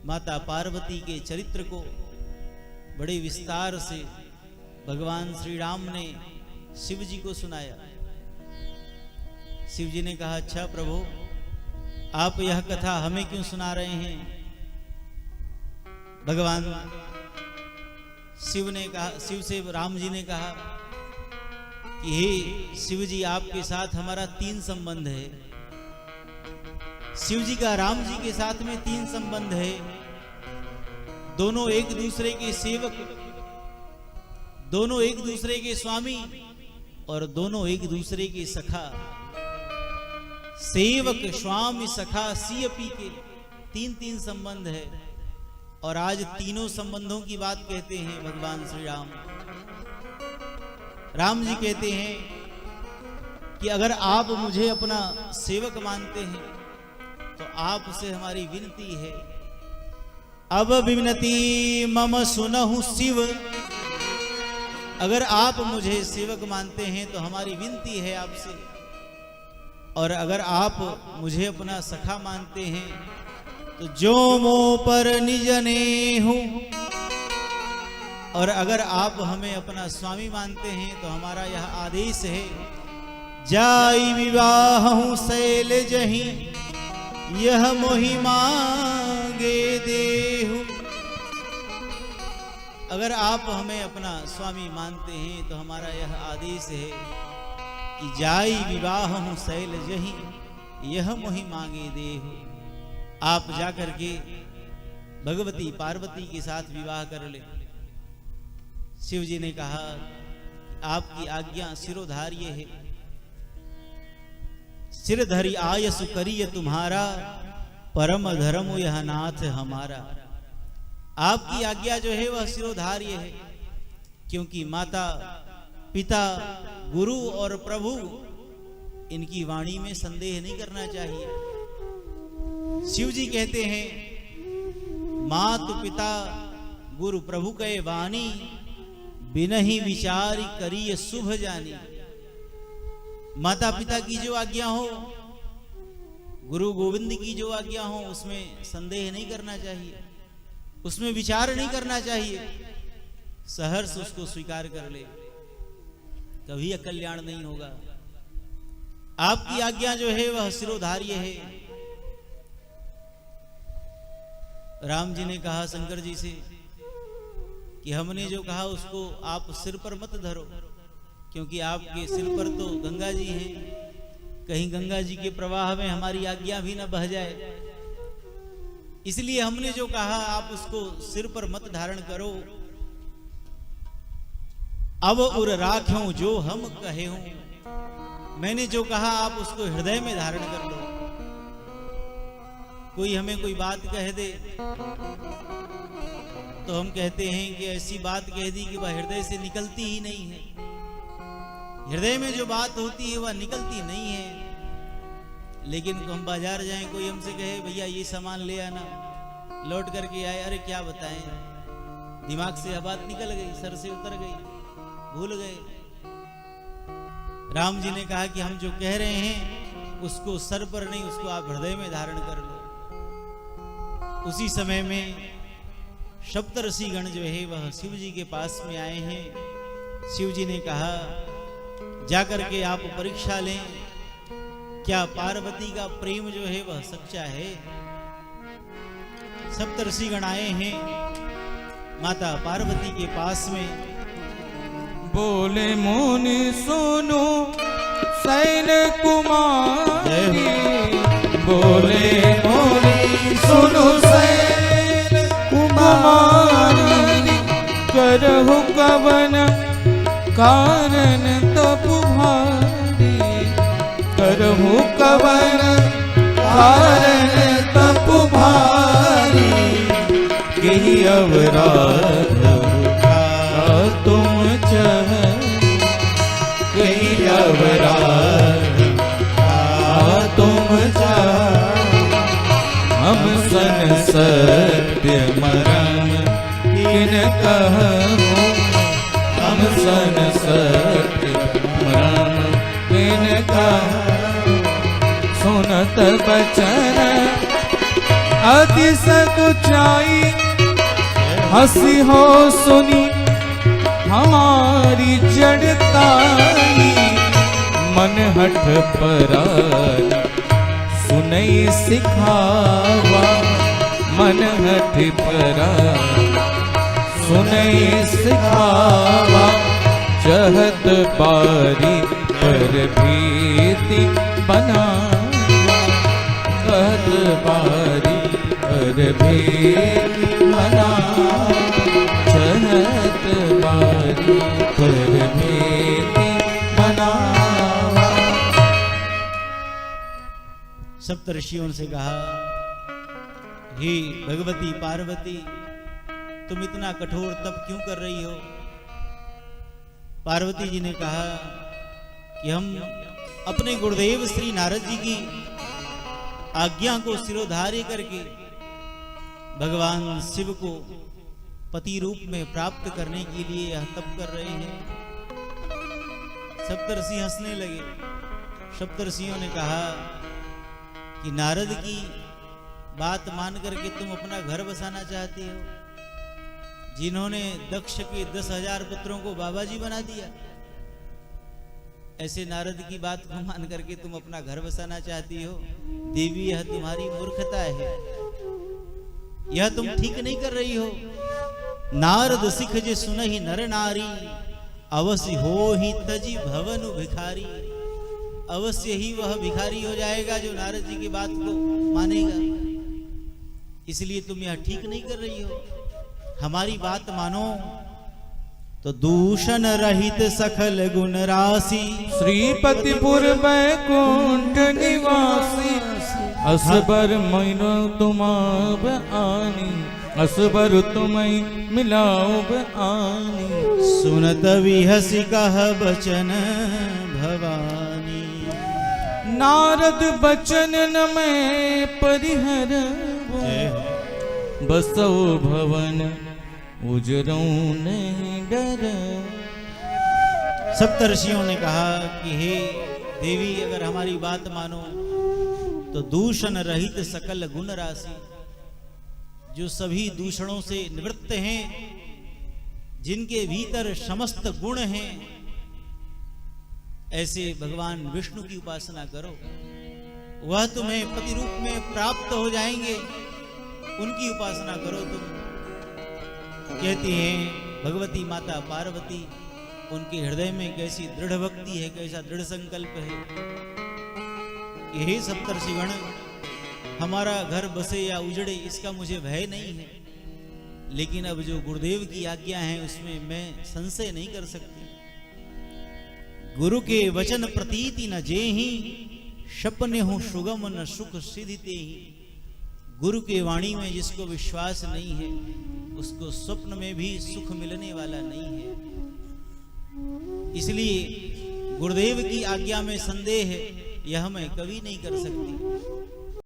माता पार्वती के चरित्र को बड़े विस्तार से भगवान श्री राम ने शिव जी को सुनाया। शिव जी ने कहा, अच्छा प्रभु, आप यह कथा हमें क्यों सुना रहे हैं? भगवान शिव से राम जी ने कहा कि हे शिव जी, आपके साथ हमारा 3 संबंध है। शिव जी का राम जी के साथ में 3 संबंध है। दोनों एक दूसरे के सेवक, दोनों एक दूसरे के स्वामी और दोनों एक दूसरे के सखा। सेवक स्वामी सखा सियपी के 3 संबंध है। और आज तीनों संबंधों की बात कहते हैं भगवान श्री राम। राम जी कहते हैं कि अगर आप मुझे अपना सेवक मानते हैं तो आपसे हमारी विनती है। अब विनती मम सुनहु शिव, अगर आप मुझे सेवक मानते हैं तो हमारी विनती है आपसे। और अगर आप मुझे अपना सखा मानते हैं तो जो मो पर निजने हूं, और अगर आप हमें अपना स्वामी मानते हैं तो हमारा यह आदेश है, जाई विवाह शैल जही यह मोहि मांगे देहु। अगर आप हमें अपना स्वामी मानते हैं तो हमारा यह आदेश है कि जाई विवाह शैल जही यह मोहि मांगे देहु। आप जाकर के भगवती पार्वती के साथ विवाह कर ले। शिव जी ने कहा, आपकी आज्ञा सिरोधार्य है। सिर धरि आयसु करिय तुम्हारा, परम धर्म यह नाथ हमारा। आपकी आज्ञा जो है वह सिरोधार्य है, क्योंकि माता पिता गुरु और प्रभु इनकी वाणी में संदेह नहीं करना चाहिए। शिव जी कहते हैं, मातु पिता गुरु प्रभु कहे वाणी, बिनहि विचार करिय शुभ जानी। माता पिता की जो आज्ञा हो, गुरु गोविंद की जो आज्ञा हो, उसमें संदेह नहीं करना चाहिए, उसमें विचार नहीं करना चाहिए। सहर्ष उसको स्वीकार कर ले, कभी अकल्याण नहीं होगा। आपकी आज्ञा जो है वह सिरोधार्य है। राम जी ने कहा शंकर जी से कि हमने जो कहा उसको आप सिर पर मत धरो, क्योंकि आपके सिर पर तो गंगा जी हैं, कहीं गंगा जी के प्रवाह में हमारी आज्ञा भी न बह जाए। इसलिए हमने जो कहा आप उसको सिर पर मत धारण करो। अब उर राख्यों जो हम कहे हूं, मैंने जो कहा आप उसको हृदय में धारण कर लो। कोई हमें कोई बात कह दे तो हम कहते हैं कि ऐसी बात कह दी कि वह हृदय से निकलती ही नहीं है। हृदय में जो बात होती है वह निकलती नहीं है। लेकिन हम बाजार जाएं, कोई हमसे कहे भैया ये सामान ले आना, लौट करके आए, अरे क्या बताएं, दिमाग से यह बात निकल गई, सर से उतर गई, भूल गए। राम जी ने कहा कि हम जो कह रहे हैं उसको सर पर नहीं, उसको आप हृदय में धारण कर लो। उसी समय में सप्तऋषिगण जो है वह शिव जी के पास में आए हैं। शिव जी ने कहा, जाकर के आप परीक्षा लें, क्या पार्वती का प्रेम जो है वह सच्चा है। सप्तऋषिगण आए हैं माता पार्वती के पास में। बोले मुनि सुनो शैल कुमारी, बोले मुनि सुनो शैल कुमारी, करहु कवन कारण तपु भारी, करहु कवन कारण तपु भारी, यही अवराध तुम चह, यही अवराध तुम चह, हम सन सत्य मरम किन कहूं, हम सन सत्य मरम किन कहूं, सुनत बचन अतिशत ऊंचाई हंसी हो सुनी हमारी जड़ताई मन हठ पराई सुनई सिखावा मन हठ पराई सुनई सिखावा चहत बारी पर भीति बनावा कहत बारी पर भीति बनावा चहत बारी पर भीति बनावा। सप्तऋषियों से कहा, हे भगवती पार्वती, तुम इतना कठोर तप क्यों कर रही हो? पार्वती जी ने कहा कि हम अपने गुरुदेव श्री नारद जी की आज्ञा को सिरोधार्य करके भगवान शिव को पति रूप में प्राप्त करने के लिए यह तप कर रहे हैं। सप्तऋषि हंसने लगे। सप्तऋषियों ने कहा कि नारद की बात मान करके तुम अपना घर बसाना चाहती हो, जिन्होंने दक्ष के 10,000 पुत्रों को बाबा जी बना दिया, ऐसे नारद की बात को मान करके तुम अपना घर बसाना चाहती हो? देवी, यह तुम्हारी मूर्खता है, यह तुम ठीक नहीं कर रही हो। नारद सिख जे सुनहि नर नारी, अवश्य हो ही तजी भवन भिखारी। अवश्य ही वह भिखारी हो जाएगा जो नारद जी की बात को मानेगा। इसलिए तुम यह ठीक नहीं कर रही हो, हमारी बात मानो तो दूषण रहित सकल गुण राशि, श्रीपतिपुर बैकुंठ निवासी, असबर मैनो तुमाब आनी, असबर तुम्हें मिलाओब आनी। सुनत विहसी कह बचन भवानी, नारद बचन न मैं परिहर, बसो भवन उजरों नहीं डर। सप्तऋषियों ने कहा कि हे देवी, अगर हमारी बात मानो तो दूषण रहित सकल गुण राशि, जो सभी दूषणों से निवृत्त हैं, जिनके भीतर समस्त गुण हैं, ऐसे भगवान विष्णु की उपासना करो। वह तुम्हें पति रूप में प्राप्त हो जाएंगे, उनकी उपासना करो तुम। कहती हैं भगवती माता पार्वती, उनके हृदय में कैसी दृढ़ भक्ति है, कैसा दृढ़ संकल्प है कि हे सप्तर्षिगण, हमारा घर बसे या उजड़े इसका मुझे भय नहीं है, लेकिन अब जो गुरुदेव की आज्ञा है उसमें मैं संशय नहीं कर सकती। गुरु के वचन प्रतीति न जेहि, सपने हो सुगम न सुख सिधिते ही। गुरु के वाणी में जिसको विश्वास नहीं है, उसको स्वप्न में भी सुख मिलने वाला नहीं है। इसलिए गुरुदेव की आज्ञा में संदेह है, यह मैं कभी नहीं कर सकती।